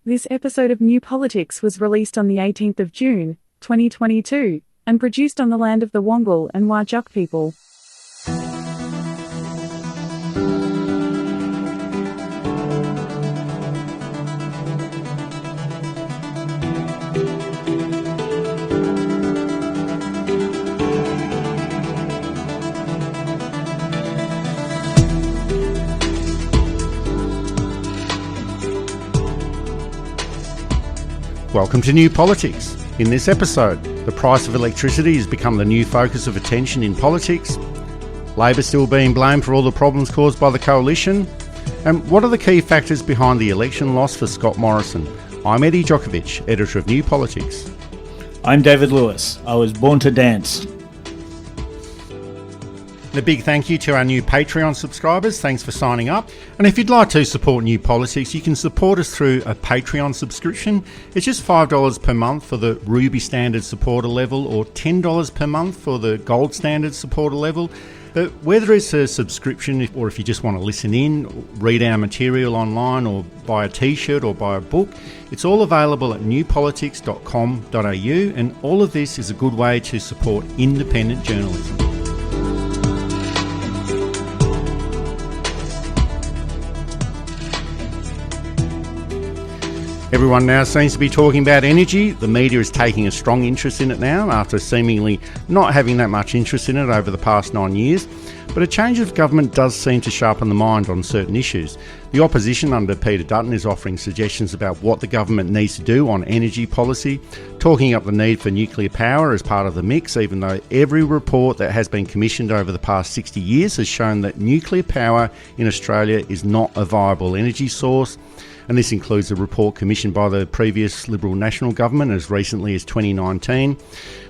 This episode of New Politics was released on the 18th of June, 2022, and produced on the land of the Wongal and Whadjuk people. Welcome to New Politics. In this episode, the price of electricity has become the new focus of attention in politics. Labor still being blamed for all the problems caused by the coalition. And what are the key factors behind the election loss for Scott Morrison? I'm Eddie Djokovic, editor of New Politics. I'm David Lewis. I was born to dance. A big thank you to our new Patreon subscribers. Thanks for signing up. And if you'd like to support New Politics, you can support us through a Patreon subscription. It's just $5 per month for the Ruby Standard supporter level or $10 per month for the Gold Standard supporter level. But whether it's a subscription or if you just want to listen in, read our material online or buy a t-shirt or buy a book, it's all available at newpolitics.com.au, and all of this is a good way to support independent journalism. Everyone now seems to be talking about energy. The media is taking a strong interest in it now after seemingly not having that much interest in it over the past 9 years. But a change of government does seem to sharpen the mind on certain issues. The opposition under Peter Dutton is offering suggestions about what the government needs to do on energy policy, talking up the need for nuclear power as part of the mix, even though every report that has been commissioned over the past 60 years has shown that nuclear power in Australia is not a viable energy source. And this includes a report commissioned by the previous Liberal National Government as recently as 2019.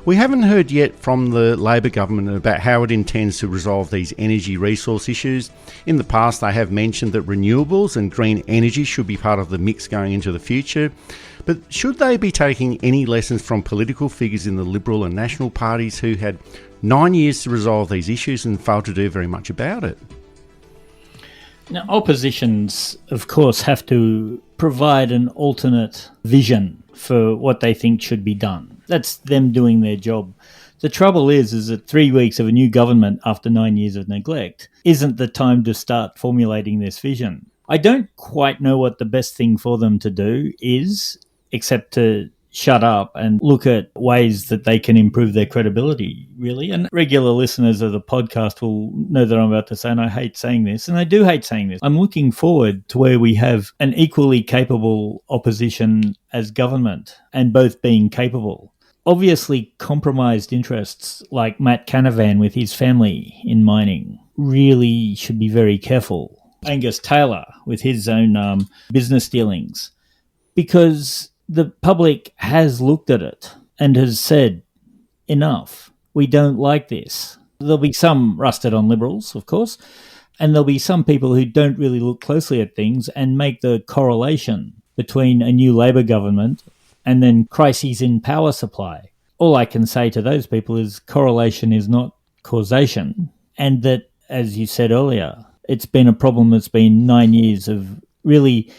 We haven't heard yet from the Labor government about how it intends to resolve these energy resource issues. In the past, they have mentioned that renewables and green energy should be part of the mix going into the future. But should they be taking any lessons from political figures in the Liberal and National parties who had 9 years to resolve these issues and failed to do very much about it? Now, oppositions, of course, have to provide an alternate vision for what they think should be done. That's them doing their job. The trouble is that 3 weeks of a new government after 9 years of neglect isn't the time to start formulating this vision. I don't quite know what the best thing for them to do is, except to shut up and look at ways that they can improve their credibility, really. And regular listeners of the podcast will know that I'm about to say, and I hate saying this, and I do hate saying this. I'm looking forward to where we have an equally capable opposition as government, and both being capable. Obviously, compromised interests like Matt Canavan with his family in mining really should be very careful. Angus Taylor with his own business dealings, because the public has looked at it and has said, enough, we don't like this. There'll be some rusted on Liberals, of course, and there'll be some people who don't really look closely at things and make the correlation between a new Labor government and then crises in power supply. All I can say to those people is correlation is not causation, and that, as you said earlier, it's been a problem that's been 9 years of really...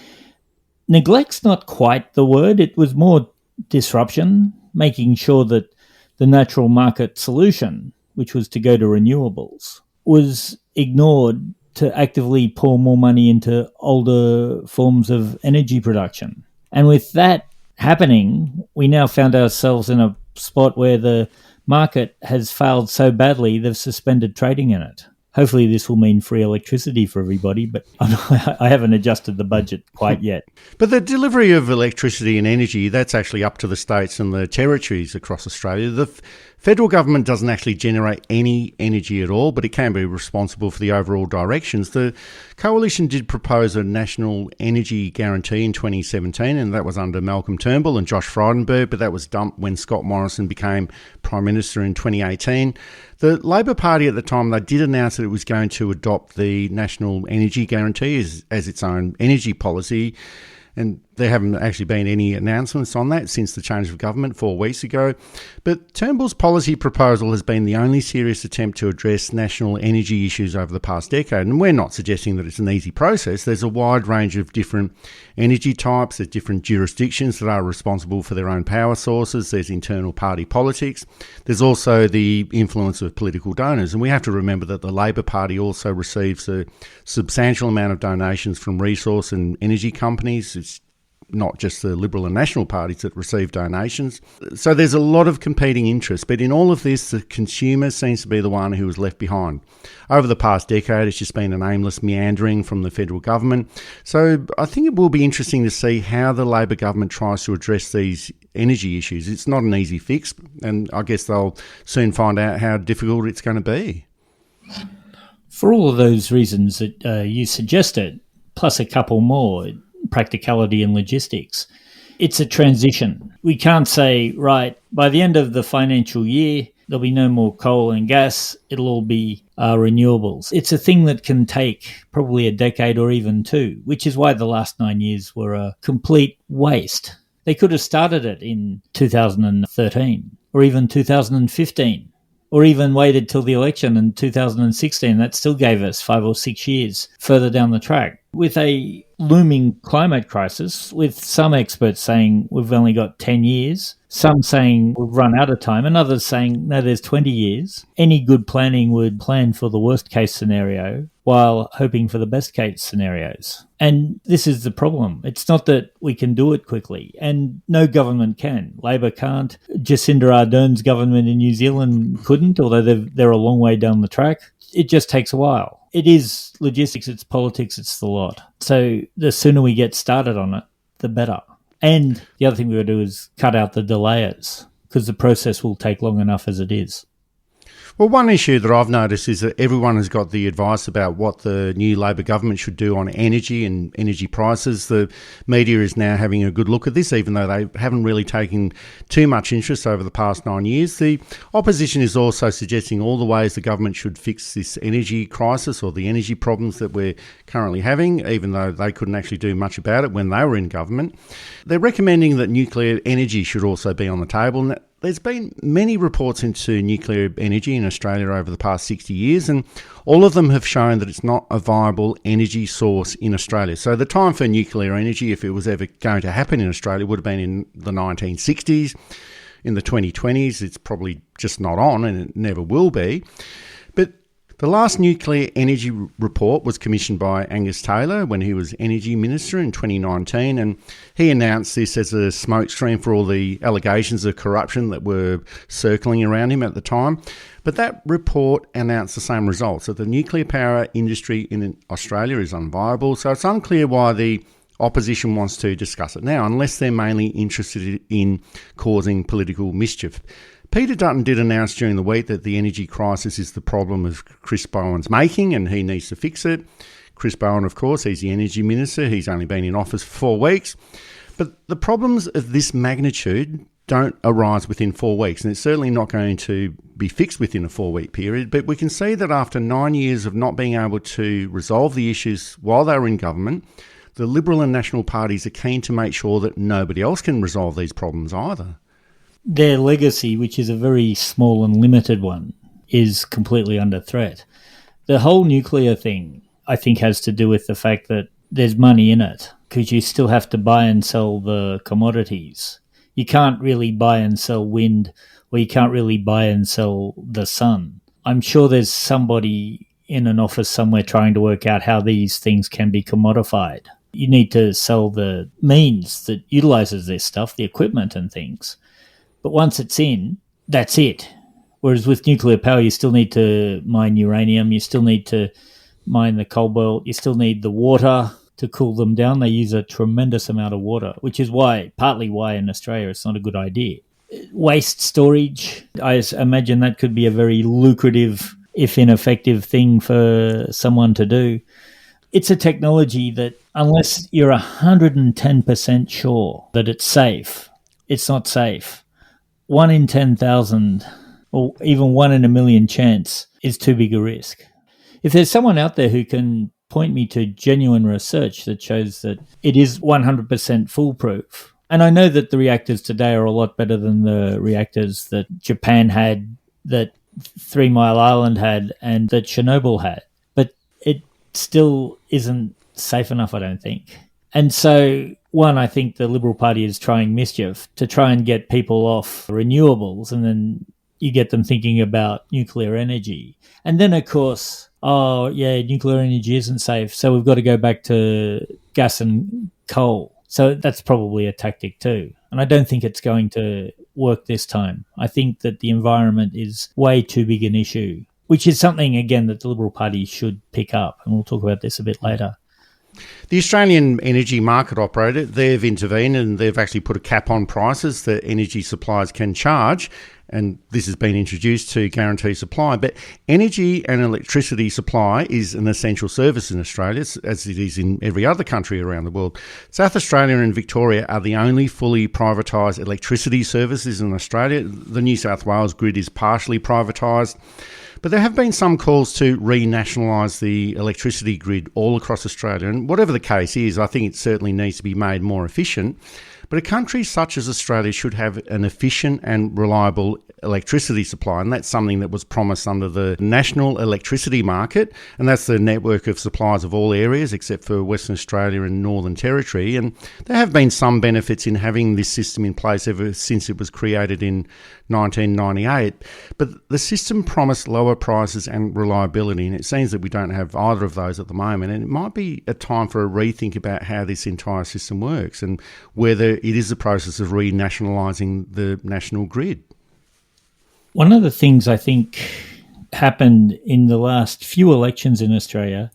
Neglect's not quite the word. It was more disruption, making sure that the natural market solution, which was to go to renewables, was ignored to actively pour more money into older forms of energy production. And with that happening, we now found ourselves in a spot where the market has failed so badly they've suspended trading in it. Hopefully this will mean free electricity for everybody, but I haven't adjusted the budget quite yet. But the delivery of electricity and energy, that's actually up to the states and the territories across Australia. The federal government doesn't actually generate any energy at all, but it can be responsible for the overall directions. The coalition did propose a national energy guarantee in 2017, and that was under Malcolm Turnbull and Josh Frydenberg, but that was dumped when Scott Morrison became Prime Minister in 2018. The Labor Party at the time, they did announce that it was going to adopt the National Energy Guarantee as its own energy policy. And There haven't actually been any announcements on that since the change of government 4 weeks ago. But Turnbull's policy proposal has been the only serious attempt to address national energy issues over the past decade. And we're not suggesting that it's an easy process. There's a wide range of different energy types. There's different jurisdictions that are responsible for their own power sources. There's internal party politics. There's also the influence of political donors. And we have to remember that the Labor Party also receives a substantial amount of donations from resource and energy companies. It's not just the Liberal and National parties that receive donations. So there's a lot of competing interests, but in all of this, the consumer seems to be the one who was left behind. Over the past decade, it's just been an aimless meandering from the federal government. So I think it will be interesting to see how the Labor government tries to address these energy issues. It's not an easy fix, and I guess they'll soon find out how difficult it's going to be. For all of those reasons that you suggested, plus a couple more, practicality and logistics, it's a transition. We can't say, right, by the end of the financial year, there'll be no more coal and gas, it'll all be renewables. It's a thing that can take probably a decade or even two, which is why the last 9 years were a complete waste. They could have started it in 2013 or even 2015. Or even waited till the election in 2016. That still gave us 5 or 6 years further down the track. With a looming climate crisis, with some experts saying we've only got 10 years, some saying we've run out of time, and others saying, no, there's 20 years. Any good planning would plan for the worst case scenario while hoping for the best case scenarios. And this is the problem. It's not that we can do it quickly, and no government can. Labor can't. Jacinda Ardern's government in New Zealand couldn't, although they're a long way down the track. It just takes a while. It is logistics, it's politics, it's the lot. So the sooner we get started on it, the better. And the other thing we've got to do is cut out the delayers, because the process will take long enough as it is. Well, one issue that I've noticed is that everyone has got the advice about what the new Labor government should do on energy and energy prices. The media is now having a good look at this, even though they haven't really taken too much interest over the past 9 years. The opposition is also suggesting all the ways the government should fix this energy crisis or the energy problems that we're currently having, even though they couldn't actually do much about it when they were in government. They're recommending that nuclear energy should also be on the table. There's been many reports into nuclear energy in Australia over the past 60 years, and all of them have shown that it's not a viable energy source in Australia. So the time for nuclear energy, if it was ever going to happen in Australia, would have been in the 1960s. In the 2020s, it's probably just not on, and it never will be. But the last nuclear energy report was commissioned by Angus Taylor when he was Energy Minister in 2019, and he announced this as a smokescreen for all the allegations of corruption that were circling around him at the time. But that report announced the same results, that the nuclear power industry in Australia is unviable, so it's unclear why the opposition wants to discuss it now, unless they're mainly interested in causing political mischief. Peter Dutton did announce during the week that the energy crisis is the problem of Chris Bowen's making and he needs to fix it. Chris Bowen, of course, he's the Energy Minister. He's only been in office for 4 weeks. But the problems of this magnitude don't arise within 4 weeks, and it's certainly not going to be fixed within a 4-week period. But we can see that after 9 years of not being able to resolve the issues while they were in government, the Liberal and National parties are keen to make sure that nobody else can resolve these problems either. Their legacy, which is a very small and limited one, is completely under threat. The whole nuclear thing, I think, has to do with the fact that there's money in it, because you still have to buy and sell the commodities. You can't really buy and sell wind, or you can't really buy and sell the sun. I'm sure there's somebody in an office somewhere trying to work out how these things can be commodified. You need to sell the means that utilises this stuff, the equipment and things. But once it's in, that's it. Whereas with nuclear power, you still need to mine uranium, you still need to mine the cobalt, you still need the water to cool them down. They use a tremendous amount of water, which is partly why in Australia it's not a good idea. Waste storage, I imagine that could be a very lucrative, if ineffective, thing for someone to do. It's a technology that, unless you're 110% sure that it's safe, it's not safe. 1 in 10,000 or even 1 in a million chance is too big a risk. If there's someone out there who can point me to genuine research that shows that it is 100% foolproof. And I know that the reactors today are a lot better than the reactors that Japan had, that 3 Mile Island had, and that Chernobyl had. But it still isn't safe enough, I don't think. And so, one, I think the Liberal Party is trying mischief to try and get people off renewables, and then you get them thinking about nuclear energy. And then, of course, oh, yeah, nuclear energy isn't safe, so we've got to go back to gas and coal. So that's probably a tactic too. And I don't think it's going to work this time. I think that the environment is way too big an issue, which is something, again, that the Liberal Party should pick up. And we'll talk about this a bit later. The Australian Energy Market Operator, they've intervened and they've actually put a cap on prices that energy suppliers can charge. And this has been introduced to guarantee supply. But energy and electricity supply is an essential service in Australia, as it is in every other country around the world. South Australia and Victoria are the only fully privatised electricity services in Australia. The New South Wales grid is partially privatised. But there have been some calls to renationalise the electricity grid all across Australia. And whatever the case is, I think it certainly needs to be made more efficient. But a country such as Australia should have an efficient and reliable electricity supply, and that's something that was promised under the National Electricity Market, and that's the network of suppliers of all areas except for Western Australia and Northern Territory. And there have been some benefits in having this system in place ever since it was created in 1998, but the system promised lower prices and reliability, and it seems that we don't have either of those at the moment, and it might be a time for a rethink about how this entire system works and whether it is the process of renationalising the national grid. One of the things I think happened in the last few elections in Australia,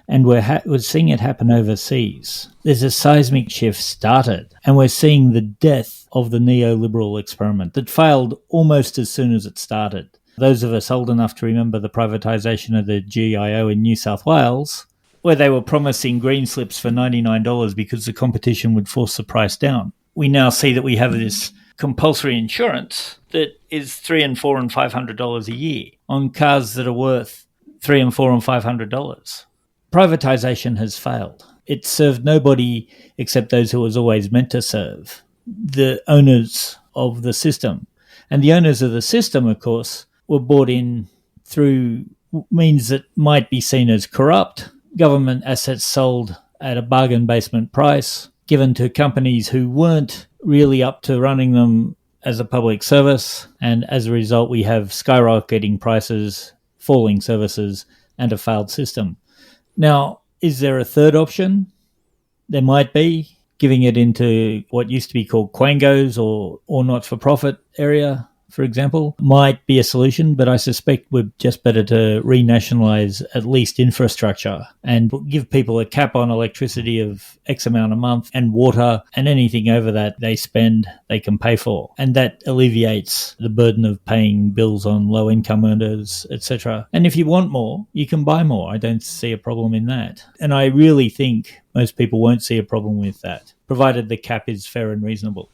and we're seeing it happen overseas, there's a seismic shift started, and we're seeing the death of the neoliberal experiment that failed almost as soon as it started. Those of us old enough to remember the privatisation of the GIO in New South Wales, where they were promising green slips for $99 because the competition would force the price down. We now see that we have this compulsory insurance that is $300 and $400 and $500 a year on cars that are worth $300 and $400 and $500. Privatisation has failed. It served nobody except those who it was always meant to serve, the owners of the system. And the owners of the system, of course, were bought in through means that might be seen as corrupt, government assets sold at a bargain basement price, given to companies who weren't really up to running them as a public service, and as a result we have skyrocketing prices, falling services, and a failed system. Now, is there a third option? There might be. Giving it into what used to be called quangos or not-for-profit area, for example, might be a solution, but I suspect we're just better to renationalise at least infrastructure and give people a cap on electricity of X amount a month, and water, and anything over that they spend, they can pay for. And that alleviates the burden of paying bills on low-income earners, etc. And if you want more, you can buy more. I don't see a problem in that. And I really think most people won't see a problem with that, provided the cap is fair and reasonable.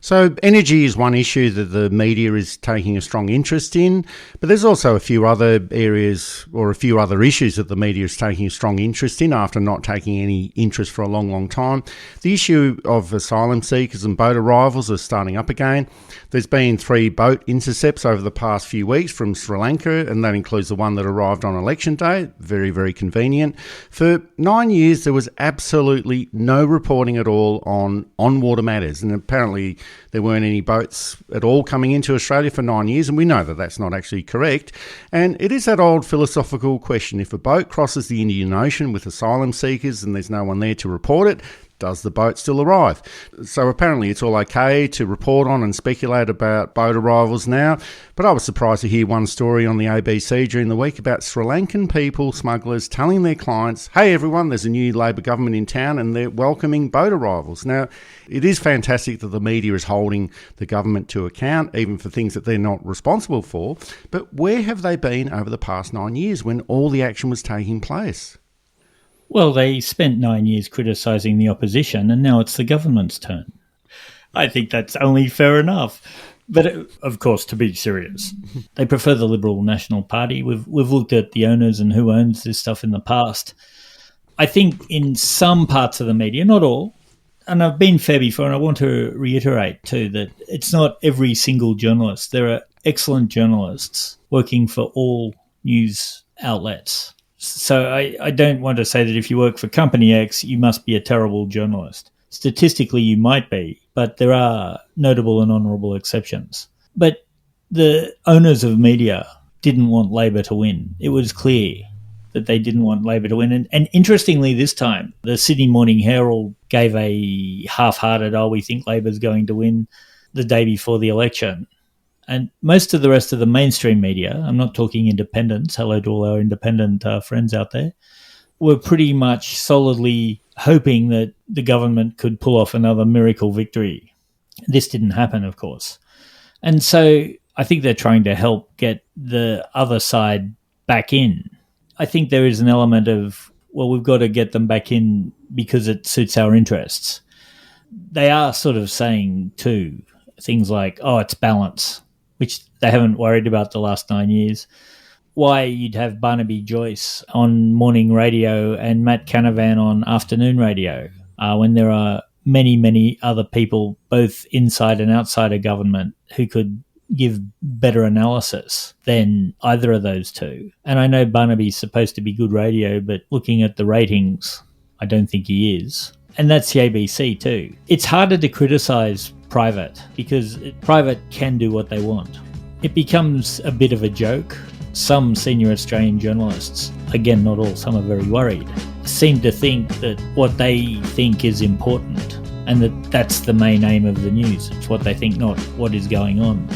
So energy is one issue that the media is taking a strong interest in, but there's also a few other areas or a few other issues that the media is taking a strong interest in after not taking any interest for a long, long time. The issue of asylum seekers and boat arrivals is starting up again. There's been 3 boat intercepts over the past few weeks from Sri Lanka, and that includes the one that arrived on election day. Very, very convenient. For 9 years, there was absolutely no reporting at all on on-water matters, and apparently there weren't any boats at all coming into Australia for 9 years, and we know that that's not actually correct. And it is that old philosophical question: if a boat crosses the Indian Ocean with asylum seekers and there's no one there to report it, does the boat still arrive? So apparently it's all okay to report on and speculate about boat arrivals now, but I was surprised to hear one story on the ABC during the week about Sri Lankan people, smugglers, telling their clients, hey everyone, there's a new Labor government in town and they're welcoming boat arrivals. Now, it is fantastic that the media is holding the government to account, even for things that they're not responsible for, but where have they been over the past 9 years when all the action was taking place? Well, they spent 9 years criticising the opposition, and now it's the government's turn. I think that's only fair enough. But of course, to be serious, they prefer the Liberal National Party. We've looked at the owners and who owns this stuff in the past. I think in some parts of the media, not all, and I've been fair before, and I want to reiterate too that it's not every single journalist. There are excellent journalists working for all news outlets. So I don't want to say that if you work for Company X, you must be a terrible journalist. Statistically, you might be, but there are notable and honourable exceptions. But the owners of media didn't want Labor to win. It was clear that they didn't want Labor to win. And interestingly, this time, the Sydney Morning Herald gave a half-hearted, we think Labor's going to win the day before the election. And most of the rest of the mainstream media, I'm not talking independents, hello to all our independent friends out there, were pretty much solidly hoping that the government could pull off another miracle victory. This didn't happen, of course. And so I think they're trying to help get the other side back in. I think there is an element of, we've got to get them back in because it suits our interests. They are sort of saying, too, things like, it's balance, which they haven't worried about the last 9 years. Why you'd have Barnaby Joyce on morning radio and Matt Canavan on afternoon radio when there are many, many other people, both inside and outside of government, who could give better analysis than either of those two. And I know Barnaby's supposed to be good radio, but looking at the ratings, I don't think he is. And that's the ABC too. It's harder to criticise private because private can do what they want. It becomes a bit of a joke. Some senior Australian journalists, again, not all, some are very worried, seem to think that what they think is important and that that's the main aim of the news. It's what they think, not what is going on.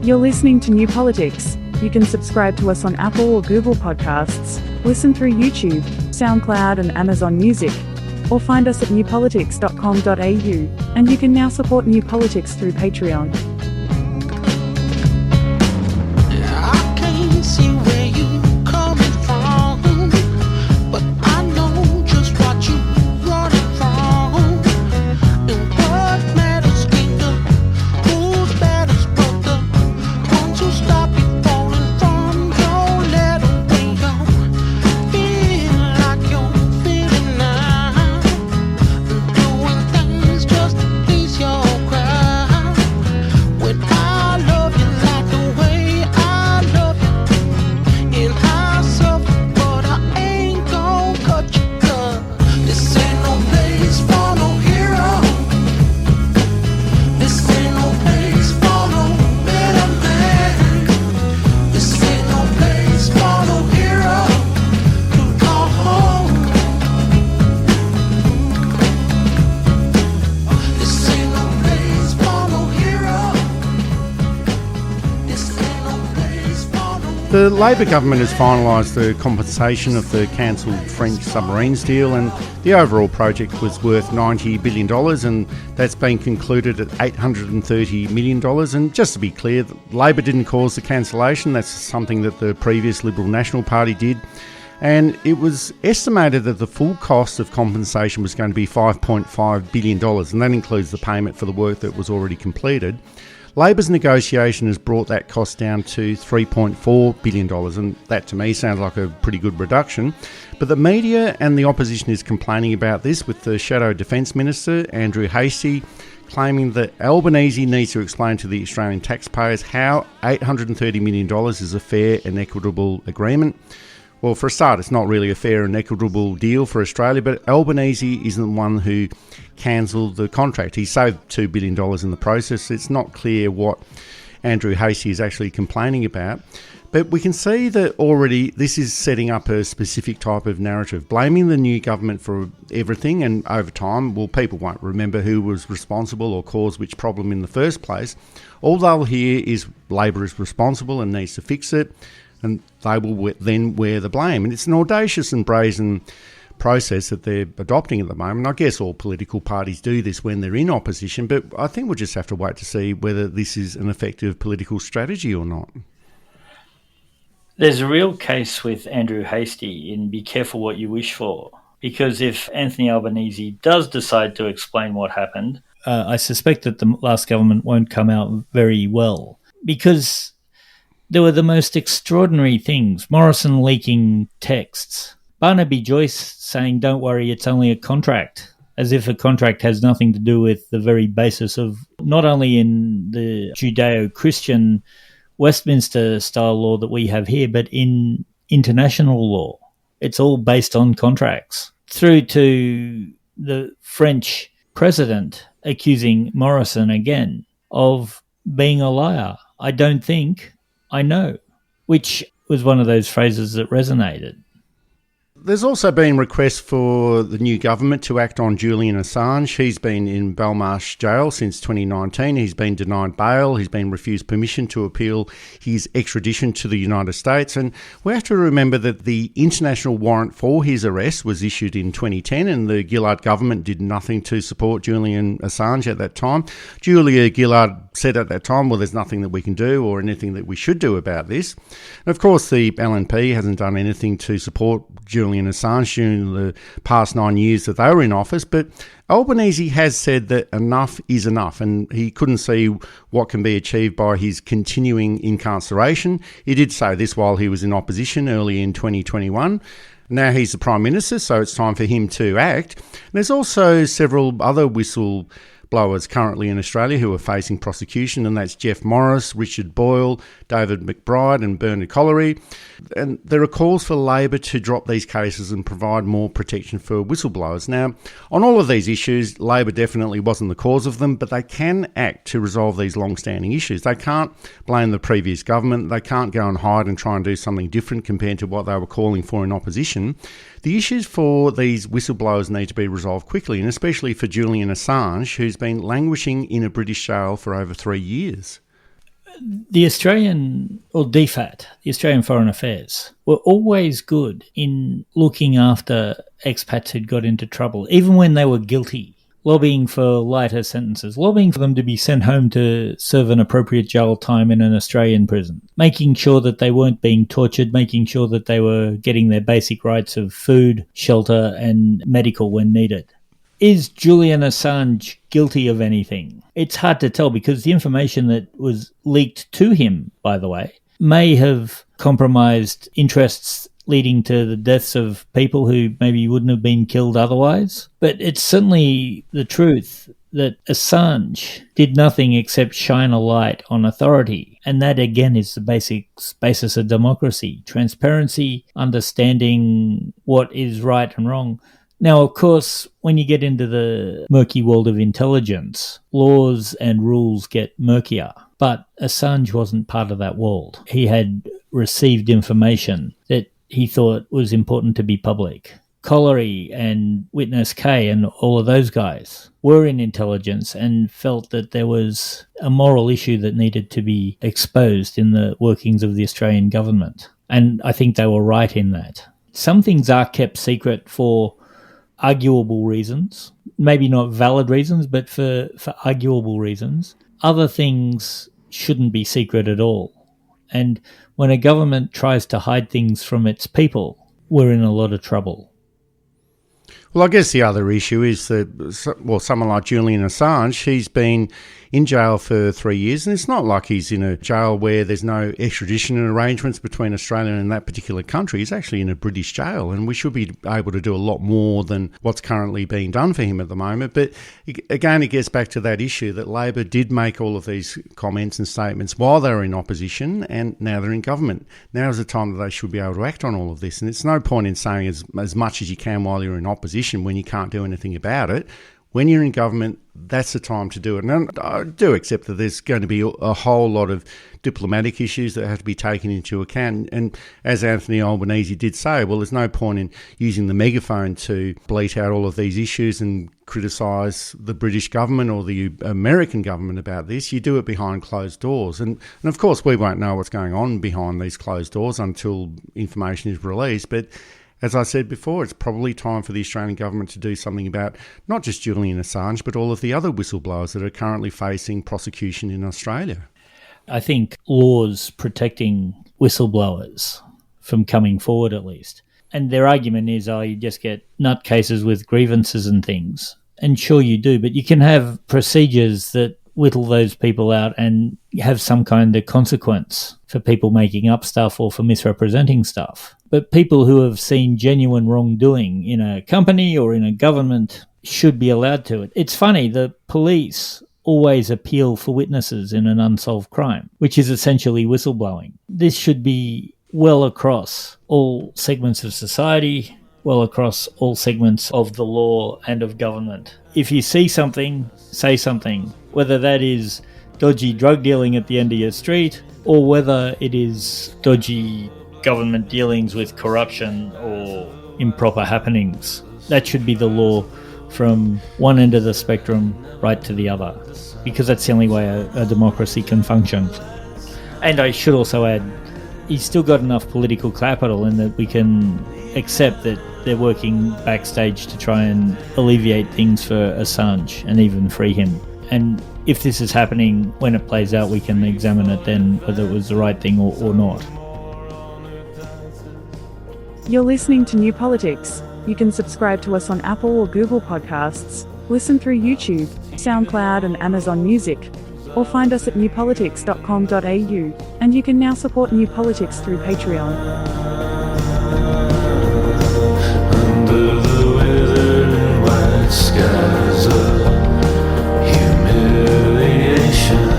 You're listening to New Politics. You can subscribe to us on Apple or Google Podcasts, listen through YouTube, SoundCloud and Amazon Music, or find us at newpolitics.com.au, and you can now support New Politics through Patreon. I can't see where you coming from, but I know just what you running from. And what matters ain't the who's matters, but the ones who stop you falling from your letter when you feel like you're feeling now. Doing things just to please your crowd. When I love you like the way I love you, and I suffer, but I ain't gon' cut you, 'cause this ain't no place for no hero. This ain't no place for no better man. This ain't no place for no hero to call home. This ain't no place for no hero. This ain't no place for no. The Labor government has finalised the compensation of the cancelled French submarines deal, and the overall project was worth $90 billion, and that's been concluded at $830 million. And just to be clear, Labor didn't cause the cancellation. That's something that the previous Liberal National Party did. And it was estimated that the full cost of compensation was going to be $5.5 billion, and that includes the payment for the work that was already completed. Labor's negotiation has brought that cost down to $3.4 billion, and that to me sounds like a pretty good reduction. But the media and the opposition is complaining about this, with the Shadow Defence Minister, Andrew Hastie, claiming that Albanese needs to explain to the Australian taxpayers how $830 million is a fair and equitable agreement. Well, for a start, it's not really a fair and equitable deal for Australia, but Albanese isn't the one who cancelled the contract. He saved $2 billion in the process. It's not clear what Andrew Hastie is actually complaining about. But we can see that already this is setting up a specific type of narrative, blaming the new government for everything, and over time, well, people won't remember who was responsible or caused which problem in the first place. All they'll hear is Labor is responsible and needs to fix it, and they will then wear the blame. And it's an audacious and brazen process that they're adopting at the moment. I guess all political parties do this when they're in opposition, but I think we'll just have to wait to see whether this is an effective political strategy or not. There's a real case with Andrew Hastie in be careful what you wish for, Because if Anthony Albanese does decide to explain what happened, I suspect that the last government won't come out very well. Because there were the most extraordinary things. Morrison leaking texts. Barnaby Joyce saying, don't worry, it's only a contract. As if a contract has nothing to do with the very basis of, not only in the Judeo-Christian Westminster-style law that we have here, but in international law. It's all based on contracts. Through to the French president accusing Morrison again of being a liar. I don't think, I know, which was one of those phrases that resonated. There's also been requests for the new government to act on Julian Assange. He's been in Belmarsh jail since 2019. He's been denied bail. He's been refused permission to appeal his extradition to the United States. And we have to remember that the international warrant for his arrest was issued in 2010, and the Gillard government did nothing to support Julian Assange at that time. Julia Gillard said at that time, well, there's nothing that we can do or anything that we should do about this. And of course, the LNP hasn't done anything to support Julian Assange during the past 9 years that they were in office, but Albanese has said that enough is enough, and he couldn't see what can be achieved by his continuing incarceration. He did say this while he was in opposition early in 2021. Now he's the Prime Minister, so it's time for him to act. There's also several other whistleblowers currently in Australia who are facing prosecution, and that's Jeff Morris, Richard Boyle, David McBride and Bernard Collery. And there are calls for Labor to drop these cases and provide more protection for whistleblowers. Now, on all of these issues, Labor definitely wasn't the cause of them, but they can act to resolve these long-standing issues. They can't blame the previous government. They can't go and hide and try and do something different compared to what they were calling for in opposition. The issues for these whistleblowers need to be resolved quickly, and especially for Julian Assange, who's been languishing in a British jail for over 3 years. The Australian, or DFAT, the Australian Foreign Affairs, were always good in looking after expats who'd got into trouble, even when they were guilty, lobbying for lighter sentences, lobbying for them to be sent home to serve an appropriate jail time in an Australian prison, making sure that they weren't being tortured, making sure that they were getting their basic rights of food, shelter and medical when needed. Is Julian Assange guilty of anything? It's hard to tell because the information that was leaked to him, by the way, may have compromised interests leading to the deaths of people who maybe wouldn't have been killed otherwise. But it's certainly the truth that Assange did nothing except shine a light on authority. And that, again, is the basis of democracy. Transparency, understanding what is right and wrong. Now, of course, when you get into the murky world of intelligence, laws and rules get murkier. But Assange wasn't part of that world. He had received information that he thought was important to be public. Collery and Witness K and all of those guys were in intelligence and felt that there was a moral issue that needed to be exposed in the workings of the Australian government. And I think they were right in that. Some things are kept secret for arguable reasons, maybe not valid reasons, but for arguable reasons. Other things shouldn't be secret at all. And when a government tries to hide things from its people, we're in a lot of trouble. Well, I guess the other issue is that, well, someone like Julian Assange, he's been in jail for 3 years, and it's not like he's in a jail where there's no extradition arrangements between Australia and that particular country. He's actually in a British jail, and we should be able to do a lot more than what's currently being done for him at the moment. But again, it gets back to that issue that Labor did make all of these comments and statements while they were in opposition, and now they're in government. Now is the time that they should be able to act on all of this, and it's no point in saying as much as you can while you're in opposition when you can't do anything about it. When you're in government, that's the time to do it. And I do accept that there's going to be a whole lot of diplomatic issues that have to be taken into account. And as Anthony Albanese did say, well, there's no point in using the megaphone to bleat out all of these issues and criticise the British government or the American government about this. You do it behind closed doors. And of course, we won't know what's going on behind these closed doors until information is released. But as I said before, it's probably time for the Australian government to do something about not just Julian Assange, but all of the other whistleblowers that are currently facing prosecution in Australia. I think laws protecting whistleblowers from coming forward, at least, And their argument is, you just get nutcases with grievances and things. And sure you do, but you can have procedures that whittle those people out and have some kind of consequence for people making up stuff or for misrepresenting stuff. But people who have seen genuine wrongdoing in a company or in a government should be allowed to. It's funny, the police always appeal for witnesses in an unsolved crime, which is essentially whistleblowing. This should be well across all segments of society, well across all segments of the law and of government. If you see something, say something, whether that is dodgy drug dealing at the end of your street or whether it is dodgy government dealings with corruption or improper happenings. That should be the law from one end of the spectrum right to the other, because that's the only way a democracy can function. And I should also add, he's still got enough political capital in that we can accept that they're working backstage to try and alleviate things for Assange and even free him. And if this is happening, when it plays out, we can examine it then, whether it was the right thing or not. You're listening to New Politics. You can subscribe to us on Apple or Google Podcasts, listen through YouTube, SoundCloud and Amazon Music, or find us at newpolitics.com.au, and you can now support New Politics through Patreon. Under the withered white skies of humiliation,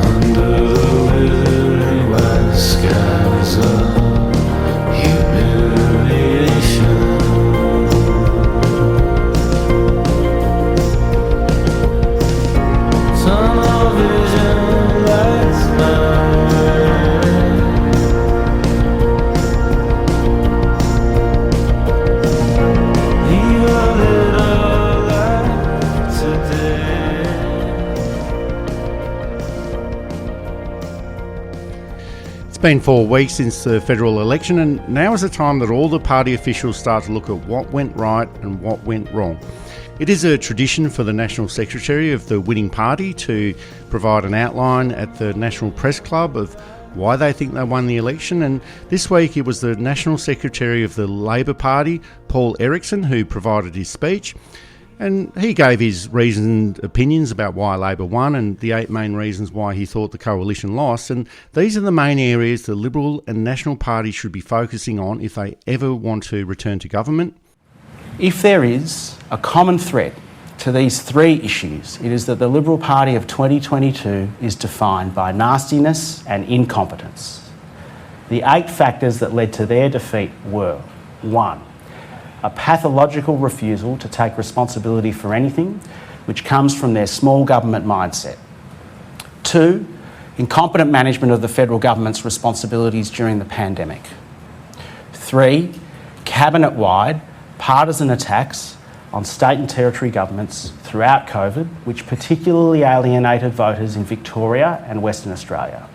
under the withered white skies of humiliation, tunnel vision lights my It's been 4 weeks since the federal election, and now is the time that all the party officials start to look at what went right and what went wrong. It is a tradition for the National Secretary of the winning party to provide an outline at the National Press Club of why they think they won the election, and this week it was the National Secretary of the Labor Party, Paul Erickson, who provided his speech. And he gave his reasoned opinions about why Labor won and the 8 main reasons why he thought the coalition lost. And these are the main areas the Liberal and National parties should be focusing on if they ever want to return to government. If there is a common thread to these 3 issues, it is that the Liberal Party of 2022 is defined by nastiness and incompetence. The 8 factors that led to their defeat were: 1. A pathological refusal to take responsibility for anything, which comes from their small government mindset. 2. Incompetent management of the federal government's responsibilities during the pandemic. 3. Cabinet-wide partisan attacks on state and territory governments throughout COVID, which particularly alienated voters in Victoria and Western Australia.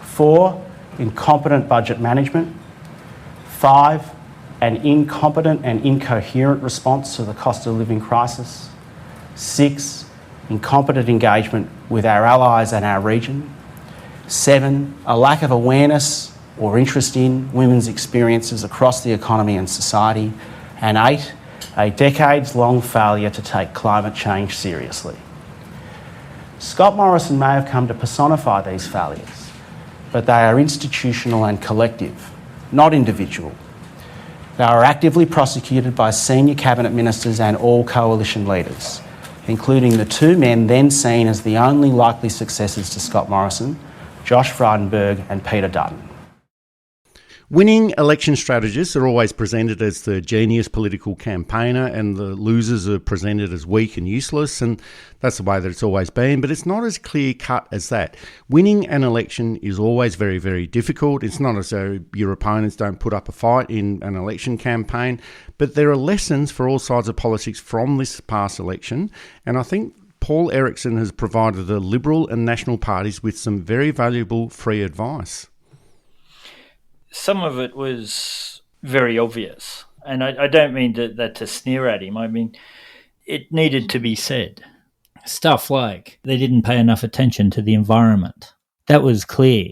4. Incompetent budget management. 5. An incompetent and incoherent response to the cost of living crisis. 6. Incompetent engagement with our allies and our region. 7. A lack of awareness or interest in women's experiences across the economy and society. And 8. A decades-long failure to take climate change seriously. Scott Morrison may have come to personify these failures, but they are institutional and collective, not individual. They are actively prosecuted by senior cabinet ministers and all coalition leaders, including the 2 men then seen as the only likely successors to Scott Morrison, Josh Frydenberg and Peter Dutton. Winning election strategists are always presented as the genius political campaigner, and the losers are presented as weak and useless, and that's the way that it's always been, but it's not as clear-cut as that. Winning an election is always very, very difficult. It's not as though your opponents don't put up a fight in an election campaign, but there are lessons for all sides of politics from this past election, and I think Paul Erickson has provided the Liberal and National parties with some very valuable free advice. Some of it was very obvious, and I don't mean that to sneer at him. I mean, it needed to be said. Stuff like they didn't pay enough attention to the environment. That was clear.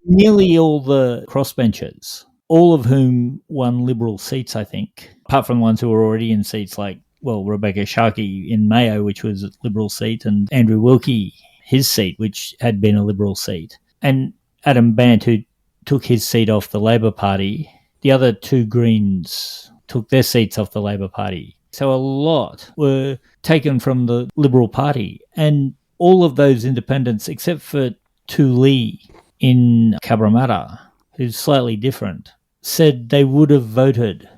nearly all the crossbenchers, all of whom won Liberal seats, I think, apart from the ones who were already in seats like, well, Rebecca Sharkey in Mayo, which was a Liberal seat, and Andrew Wilkie, his seat, which had been a Liberal seat, and Adam Bant, who took his seat off the Labor Party. The other two Greens took their seats off the Labor Party. So a lot were taken from the Liberal Party. And all of those independents, except for Tu Lee in Cabramatta, who's slightly different, said they would have voted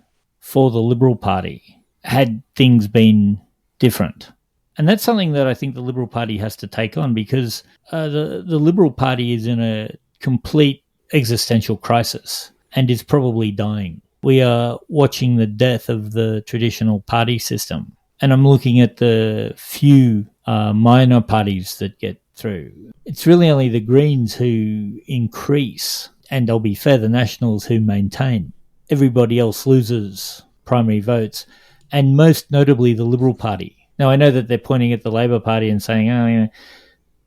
for the Liberal Party had things been different. And that's something that I think the Liberal Party has to take on, because the Liberal Party is in a complete existential crisis and is probably dying. We are watching the death of the traditional party system. And I'm looking at the few minor parties that get through. It's really only the Greens who increase, and I'll be fair, the Nationals who maintain. Everybody else loses primary votes, and most notably the Liberal Party. Now, I know that they're pointing at the Labor Party and saying, oh,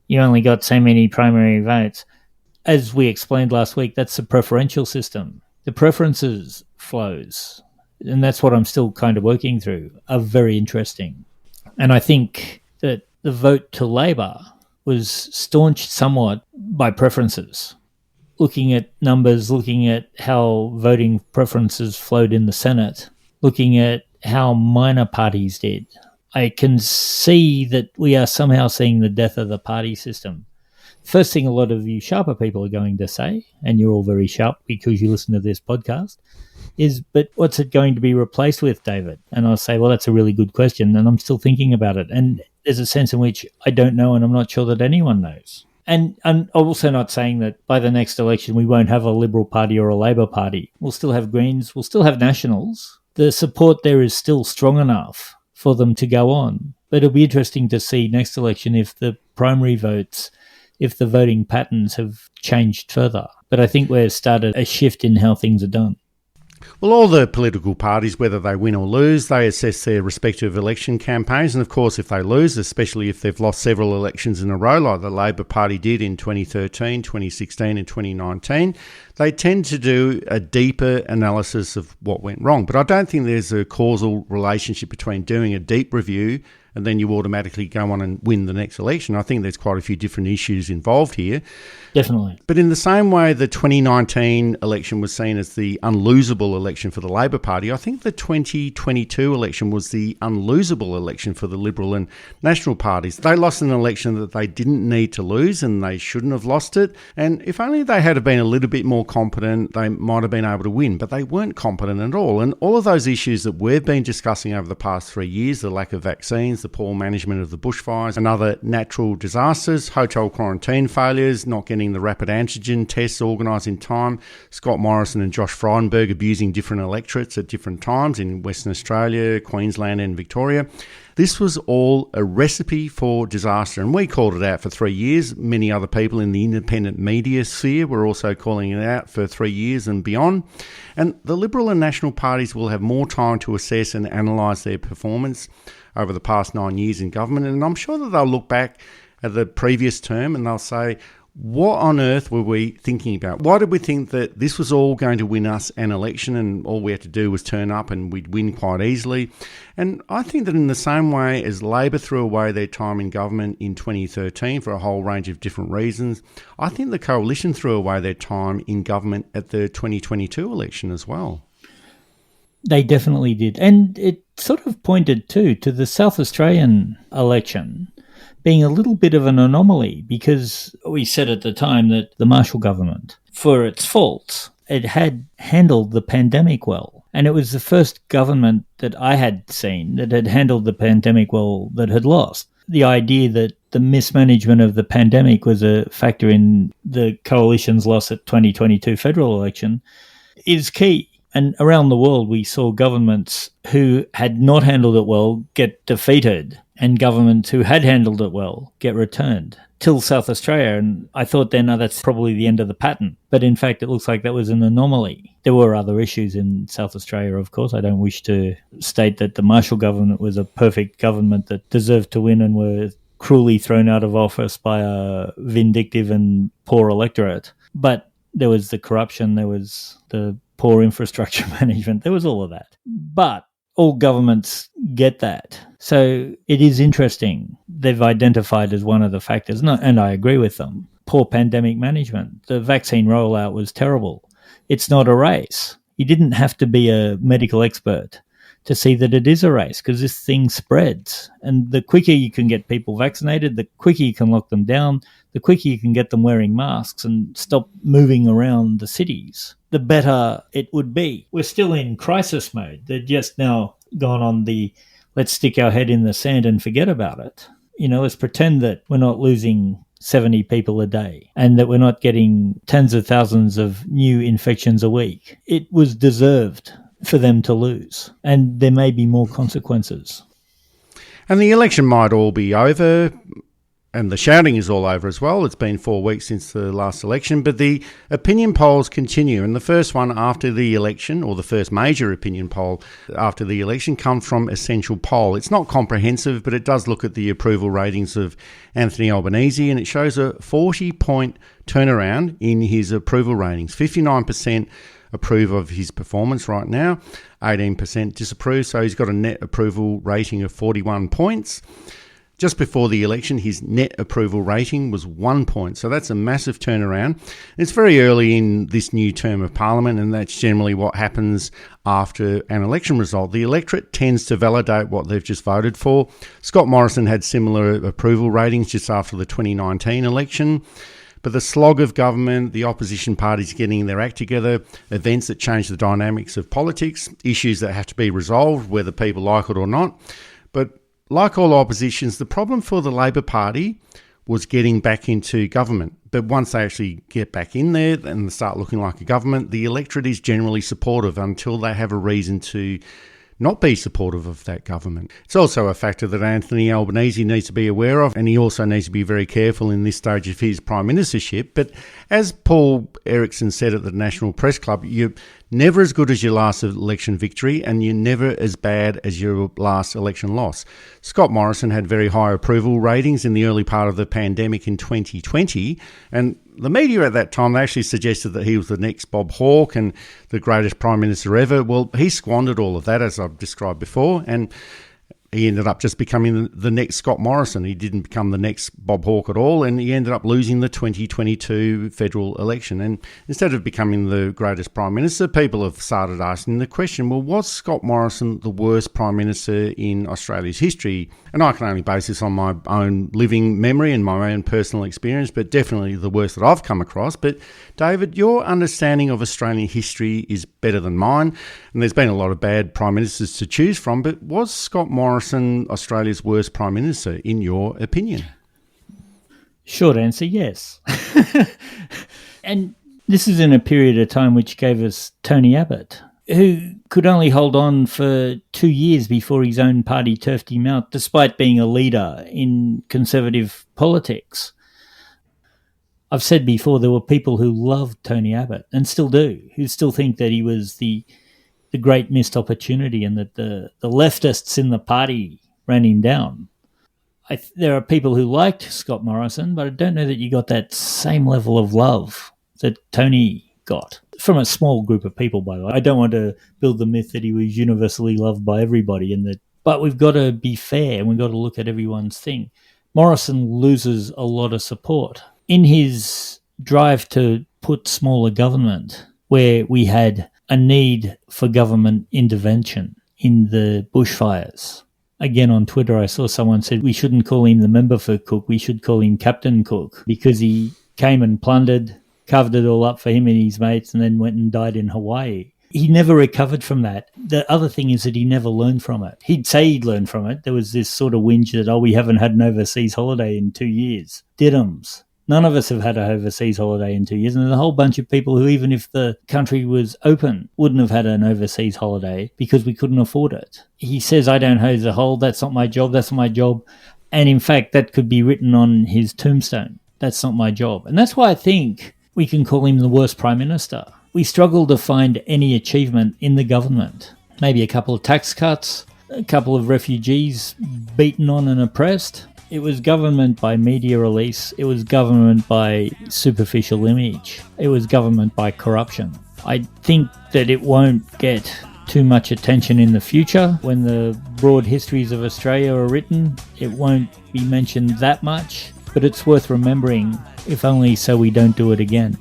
you only got so many primary votes. As we explained last week, that's a preferential system. The preferences flows, and that's what I'm still kind of working through, are very interesting. And I think that the vote to Labor was staunched somewhat by preferences. Looking at numbers, looking at how voting preferences flowed in the Senate, looking at how minor parties did, I can see that we are somehow seeing the death of the party system. First thing a lot of you sharper people are going to say, and you're all very sharp because you listen to this podcast, is, but what's it going to be replaced with, David? And I'll say, well, that's a really good question, and I'm still thinking about it. And there's a sense in which I don't know, and I'm not sure that anyone knows. And I'm also not saying that by the next election we won't have a Liberal Party or a Labor Party. We'll still have Greens, we'll still have Nationals. The support there is still strong enough for them to go on. But it'll be interesting to see next election if the primary votes, if the voting patterns have changed further. But I think we've started a shift in how things are done. Well, all the political parties, whether they win or lose, they assess their respective election campaigns. And of course, if they lose, especially if they've lost several elections in a row, like the Labor Party did in 2013, 2016 and 2019, they tend to do a deeper analysis of what went wrong. But I don't think there's a causal relationship between doing a deep review and then you automatically go on and win the next election. I think there's quite a few different issues involved here. Definitely. But in the same way the 2019 election was seen as the unlosable election for the Labor Party, I think the 2022 election was the unlosable election for the Liberal and National parties. They lost an election that they didn't need to lose, and they shouldn't have lost it. And if only they had been a little bit more competent, they might have been able to win. But they weren't competent at all. And all of those issues that we've been discussing over the past 3 years, the lack of vaccines, the poor management of the bushfires and other natural disasters, hotel quarantine failures, not getting the rapid antigen tests organised in time, Scott Morrison and Josh Frydenberg abusing different electorates at different times in Western Australia, Queensland and Victoria. This was all a recipe for disaster, and we called it out for 3 years. Many other people in the independent media sphere were also calling it out for 3 years and beyond. And the Liberal and National parties will have more time to assess and analyse their performance over the past 9 years in government, and I'm sure that they'll look back at the previous term and they'll say, what on earth were we thinking about? Why did we think that this was all going to win us an election and all we had to do was turn up and we'd win quite easily? And I think that in the same way as Labor threw away their time in government in 2013 for a whole range of different reasons, I think the Coalition threw away their time in government at the 2022 election as well. They definitely did. And it sort of pointed too to the South Australian election being a little bit of an anomaly, because we said at the time that the Marshall government, for its faults, it had handled the pandemic well. And it was the first government that I had seen that had handled the pandemic well that had lost. The idea that the mismanagement of the pandemic was a factor in the Coalition's loss at 2022 federal election is key. And around the world, we saw governments who had not handled it well get defeated, and governments who had handled it well get returned, till South Australia. And I thought then, oh, that's probably the end of the pattern. But in fact, it looks like that was an anomaly. There were other issues in South Australia, of course. I don't wish to state that the Marshall government was a perfect government that deserved to win and were cruelly thrown out of office by a vindictive and poor electorate. But There was the corruption, there was the poor infrastructure management, there was all of that. But all governments get that. So it is interesting. They've identified as one of the factors, and I agree with them, poor pandemic management. The vaccine rollout was terrible. It's not a race. You didn't have to be a medical expert to see that it is a race, because this thing spreads. And the quicker you can get people vaccinated, the quicker you can lock them down, the quicker you can get them wearing masks and stop moving around the cities, the better it would be. We're still in crisis mode. They're just now gone on the let's stick our head in the sand and forget about it. Let's pretend that we're not losing 70 people a day and that we're not getting tens of thousands of new infections a week. It was deserved for them to lose, and there may be more consequences. And the election might all be over, and the shouting is all over as well. It's been 4 weeks since the last election, but the opinion polls continue. And the first one after the election, or the first major opinion poll after the election, comes from Essential Poll. It's not comprehensive, but it does look at the approval ratings of Anthony Albanese, and it shows a 40-point turnaround in his approval ratings. 59% approve of his performance right now, 18% disapprove, so he's got a net approval rating of 41 points. Just before the election, his net approval rating was 1 point, so that's a massive turnaround. It's very early in this new term of Parliament, and that's generally what happens after an election result. The electorate tends to validate what they've just voted for. Scott Morrison had similar approval ratings just after the 2019 election. But the slog of government, the opposition parties getting their act together, events that change the dynamics of politics, issues that have to be resolved, whether people like it or not. But like all oppositions, the problem for the Labor Party was getting back into government. But once they actually get back in there and start looking like a government, the electorate is generally supportive until they have a reason to not be supportive of that government. It's also a factor that Anthony Albanese needs to be aware of, and he also needs to be very careful in this stage of his prime ministership. But as Paul Erickson said at the National Press Club, you're never as good as your last election victory, and you're never as bad as your last election loss. Scott Morrison had very high approval ratings in the early part of the pandemic in 2020, and the media at that time, they actually suggested that he was the next Bob Hawke and the greatest Prime Minister ever. Well, he squandered all of that, as I've described before, and he ended up just becoming the next Scott Morrison. He didn't become the next Bob Hawke at all, and he ended up losing the 2022 federal election. And instead of becoming the greatest Prime Minister, people have started asking the question, well, was Scott Morrison the worst Prime Minister in Australia's history? And I can only base this on my own living memory and my own personal experience, but definitely the worst that I've come across. But David, your understanding of Australian history is better than mine, and there's been a lot of bad Prime Ministers to choose from, but was Scott Morrison Australia's worst Prime Minister, in your opinion? Short answer, yes. And this is in a period of time which gave us Tony Abbott, who could only hold on for 2 years before his own party turfed him out, despite being a leader in conservative politics. I've said before, there were people who loved Tony Abbott, and still do, who still think that he was the great missed opportunity and that the leftists in the party ran him down. There are people who liked Scott Morrison, but I don't know that you got that same level of love that Tony got. From a small group of people, by the way. I don't want to build the myth that he was universally loved by everybody, but we've got to be fair and we've got to look at everyone's thing. Morrison loses a lot of support. In his drive to put smaller government, where we had a need for government intervention in the bushfires. Again, on Twitter, I saw someone said we shouldn't call him the member for Cook, we should call him Captain Cook, because he came and plundered, covered it all up for him and his mates, and then went and died in Hawaii. He never recovered from that. The other thing is that he never learned from it. He'd say he'd learned from it. There was this sort of whinge that, we haven't had an overseas holiday in 2 years. Did'ums. None of us have had an overseas holiday in 2 years, and there's a whole bunch of people who, even if the country was open, wouldn't have had an overseas holiday because we couldn't afford it. He says, I don't hose a hole, that's not my job, that's not my job. And in fact, that could be written on his tombstone. That's not my job. And that's why I think we can call him the worst Prime Minister. We struggle to find any achievement in the government. Maybe a couple of tax cuts, a couple of refugees beaten on and oppressed. It was government by media release. It was government by superficial image. It was government by corruption. I think that it won't get too much attention in the future. When the broad histories of Australia are written, it won't be mentioned that much, but it's worth remembering, if only so we don't do it again.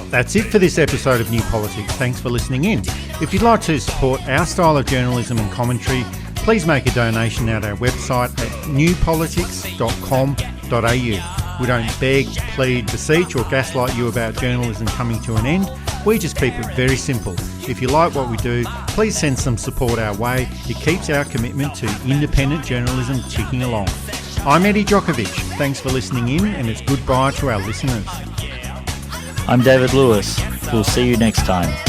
That's it for this episode of New Politics. Thanks for listening in. If you'd like to support our style of journalism and commentary, please make a donation at our website at newpolitics.com.au. We don't beg, plead, beseech or gaslight you about journalism coming to an end. We just keep it very simple. If you like what we do, please send some support our way. It keeps our commitment to independent journalism ticking along. I'm Eddie Djokovic. Thanks for listening in, and it's goodbye to our listeners. I'm David Lewis. We'll see you next time.